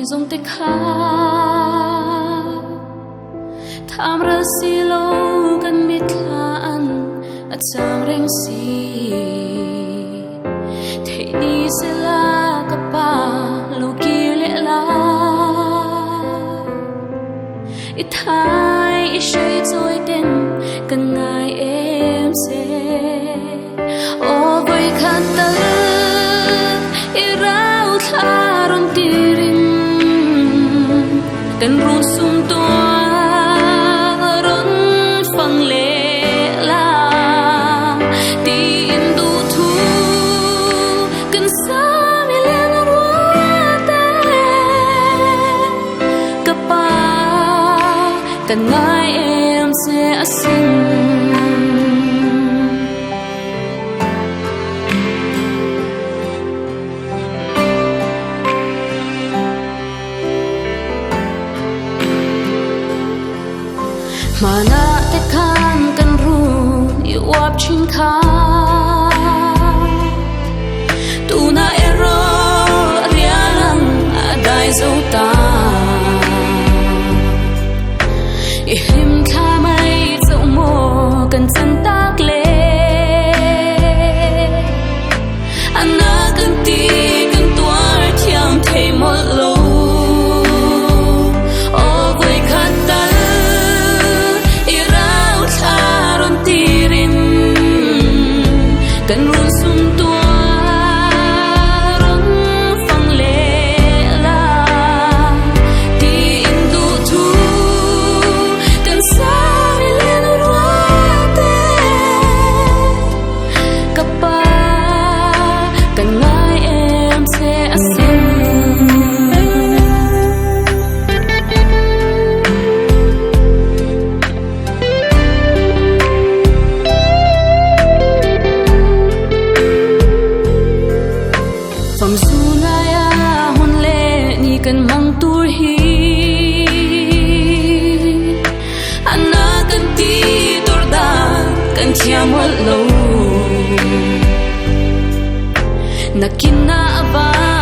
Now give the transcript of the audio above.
dùng tích khá tham ra si lâu gần mít lan at sang reng si thế đi sẽ là cả ba lâu kia lẽ la ít hai ít say rồi tên cần ngài em sẽ ô với khát tơ irau tharon tirin cần run sum tua ron phang lệ la tin du thu cần sa mi lên ruột kapa cần ngài em sẽ sinh mana tekan kan ru iwap chin kha tu na ero rialang adai zota ihim kha mai zo mo kan chan tak le anna kan ti kan tuar thiam thei mo lo cần run sum tua rong phang lệ la tin du thu cần sa mi lên ruột kapa cần ngài em sẽ sinh phẩm du naya hôn lệ ni cần mang tur hi anna cần ti tur da cần chia một lâu nakina ba